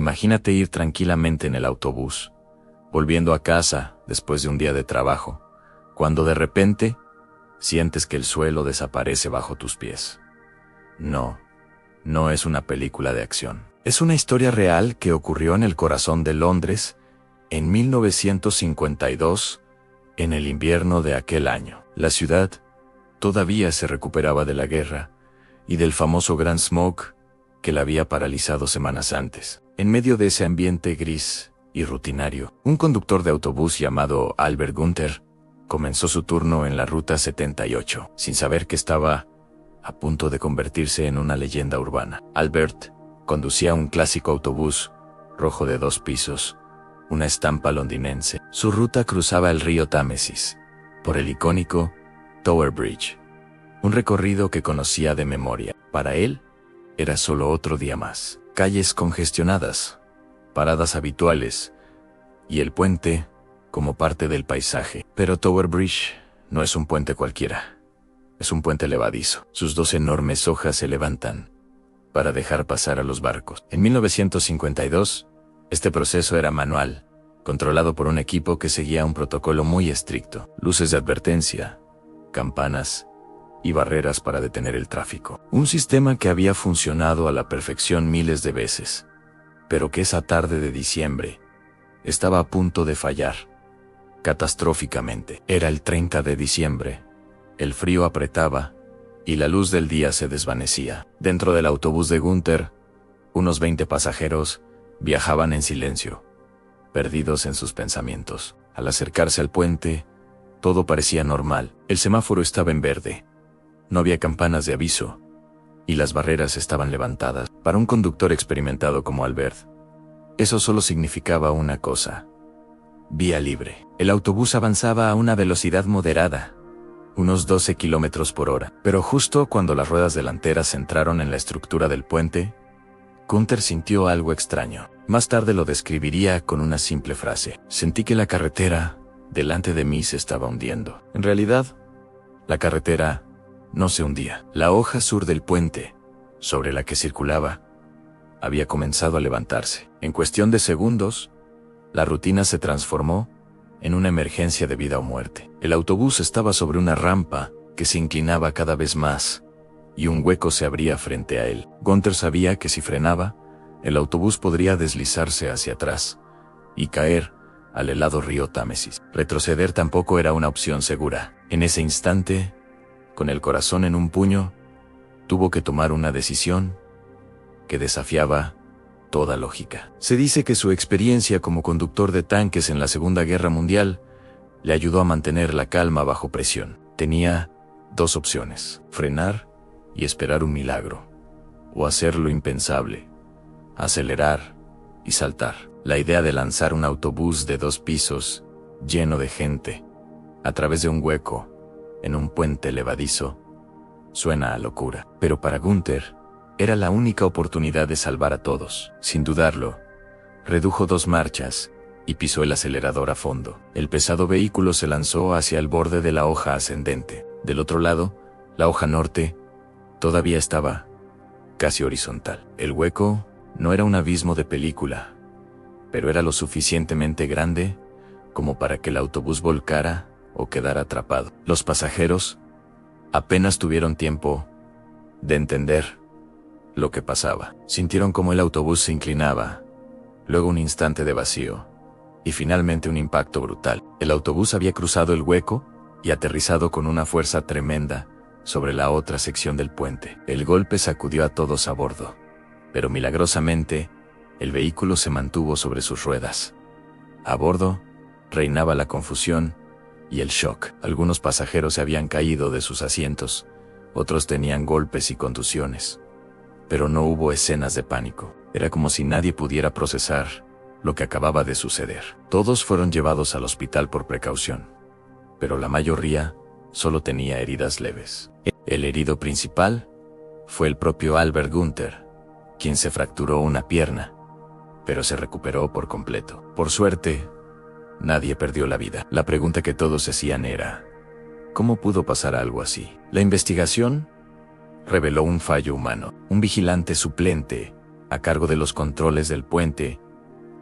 Imagínate ir tranquilamente en el autobús, volviendo a casa después de un día de trabajo, cuando de repente sientes que el suelo desaparece bajo tus pies. No es una película de acción. Es una historia real que ocurrió en el corazón de Londres en 1952, en el invierno de aquel año. La ciudad todavía se recuperaba de la guerra y del famoso Gran Smog que la había paralizado semanas antes. En medio de ese ambiente gris y rutinario, un conductor de autobús llamado Albert Gunther comenzó su turno en la Ruta 78, sin saber que estaba a punto de convertirse en una leyenda urbana. Albert conducía un clásico autobús rojo de 2 pisos, una estampa londinense. Su ruta cruzaba el río Támesis, por el icónico Tower Bridge, un recorrido que conocía de memoria. Para él, era solo otro día más. Calles congestionadas, paradas habituales, y el puente como parte del paisaje. Pero Tower Bridge no es un puente cualquiera. Es un puente levadizo. Sus 2 enormes hojas se levantan para dejar pasar a los barcos. En 1952, este proceso era manual, controlado por un equipo que seguía un protocolo muy estricto. Luces de advertencia, campanas y barreras para detener el tráfico. Un sistema que había funcionado a la perfección miles de veces, pero que esa tarde de diciembre estaba a punto de fallar, catastróficamente. Era el 30 de diciembre, el frío apretaba y la luz del día se desvanecía. Dentro del autobús de Gunther, unos 20 pasajeros viajaban en silencio, perdidos en sus pensamientos. Al acercarse al puente, todo parecía normal. El semáforo estaba en verde, no había campanas de aviso, y las barreras estaban levantadas. Para un conductor experimentado como Albert, eso solo significaba una cosa: vía libre. El autobús avanzaba a una velocidad moderada, unos 12 kilómetros por hora. Pero justo cuando las ruedas delanteras entraron en la estructura del puente, Gunther sintió algo extraño. Más tarde lo describiría con una simple frase: sentí que la carretera delante de mí se estaba hundiendo. En realidad, la carretera no se hundía. La hoja sur del puente, sobre la que circulaba, había comenzado a levantarse. En cuestión de segundos, la rutina se transformó en una emergencia de vida o muerte. El autobús estaba sobre una rampa que se inclinaba cada vez más, y un hueco se abría frente a él. Gunther sabía que si frenaba, el autobús podría deslizarse hacia atrás y caer al helado río Támesis. Retroceder tampoco era una opción segura. En ese instante, con el corazón en un puño, tuvo que tomar una decisión que desafiaba toda lógica. Se dice que su experiencia como conductor de tanques en la Segunda Guerra Mundial le ayudó a mantener la calma bajo presión. Tenía 2 opciones: frenar y esperar un milagro, o hacer lo impensable, acelerar y saltar. La idea de lanzar un autobús de 2 pisos, lleno de gente, a través de un hueco, en un puente levadizo, suena a locura. Pero para Gunther, era la única oportunidad de salvar a todos. Sin dudarlo, redujo 2 marchas y pisó el acelerador a fondo. El pesado vehículo se lanzó hacia el borde de la hoja ascendente. Del otro lado, la hoja norte todavía estaba casi horizontal. El hueco no era un abismo de película, pero era lo suficientemente grande como para que el autobús volcara o quedara atrapado. Los pasajeros apenas tuvieron tiempo de entender lo que pasaba. Sintieron como el autobús se inclinaba, luego un instante de vacío, y finalmente un impacto brutal. El autobús había cruzado el hueco y aterrizado con una fuerza tremenda sobre la otra sección del puente. El golpe sacudió a todos a bordo, pero milagrosamente, el vehículo se mantuvo sobre sus ruedas. A bordo, reinaba la confusión y el shock. Algunos pasajeros se habían caído de sus asientos, otros tenían golpes y contusiones. Pero no hubo escenas de pánico. Era como si nadie pudiera procesar lo que acababa de suceder. Todos fueron llevados al hospital por precaución, pero la mayoría solo tenía heridas leves. El herido principal fue el propio Albert Gunther, quien se fracturó una pierna, pero se recuperó por completo. Por suerte, nadie perdió la vida. La pregunta que todos se hacían era: ¿cómo pudo pasar algo así? La investigación reveló un fallo humano. Un vigilante suplente a cargo de los controles del puente,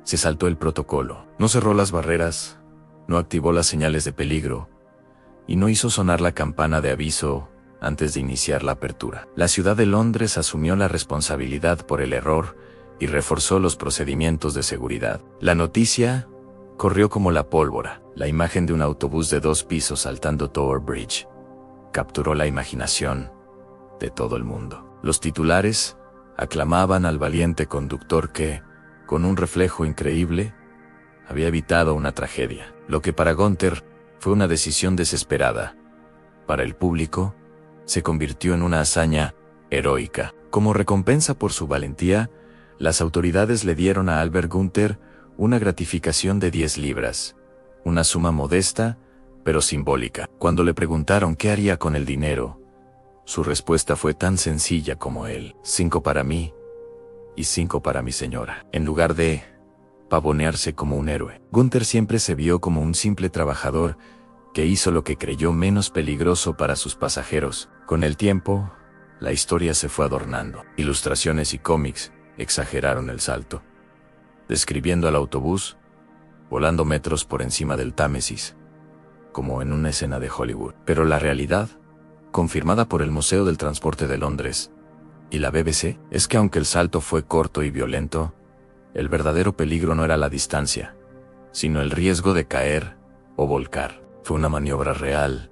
se saltó el protocolo. No cerró las barreras, no activó las señales de peligro y no hizo sonar la campana de aviso antes de iniciar la apertura. La ciudad de Londres asumió la responsabilidad por el error y reforzó los procedimientos de seguridad. La noticia corrió como la pólvora. La imagen de un autobús de 2 pisos saltando Tower Bridge capturó la imaginación de todo el mundo. Los titulares aclamaban al valiente conductor que, con un reflejo increíble, había evitado una tragedia. Lo que para Gunther fue una decisión desesperada, para el público se convirtió en una hazaña heroica. Como recompensa por su valentía, las autoridades le dieron a Albert Gunther una gratificación de 10 libras, una suma modesta, pero simbólica. Cuando le preguntaron qué haría con el dinero, su respuesta fue tan sencilla como él: 5 para mí y 5 para mi señora. En lugar de pavonearse como un héroe, Gunther siempre se vio como un simple trabajador que hizo lo que creyó menos peligroso para sus pasajeros. Con el tiempo, la historia se fue adornando. Ilustraciones y cómics exageraron el salto, describiendo al autobús volando metros por encima del Támesis, como en una escena de Hollywood. Pero la realidad, confirmada por el Museo del Transporte de Londres y la BBC, es que aunque el salto fue corto y violento, el verdadero peligro no era la distancia, sino el riesgo de caer o volcar. Fue una maniobra real,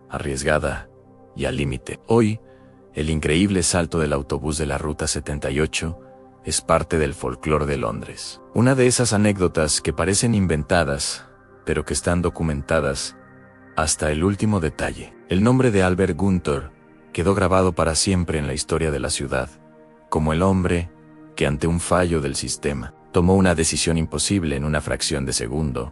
arriesgada y al límite. Hoy, el increíble salto del autobús de la Ruta 78 es parte del folclore de Londres. Una de esas anécdotas que parecen inventadas, pero que están documentadas hasta el último detalle. El nombre de Albert Gunther quedó grabado para siempre en la historia de la ciudad, como el hombre que ante un fallo del sistema tomó una decisión imposible en una fracción de segundo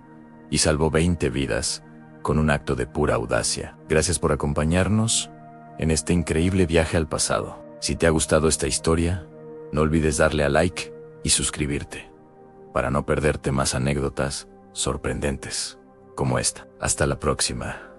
y salvó 20 vidas con un acto de pura audacia. Gracias por acompañarnos en este increíble viaje al pasado. Si te ha gustado esta historia, no olvides darle a like y suscribirte para no perderte más anécdotas sorprendentes como esta. Hasta la próxima.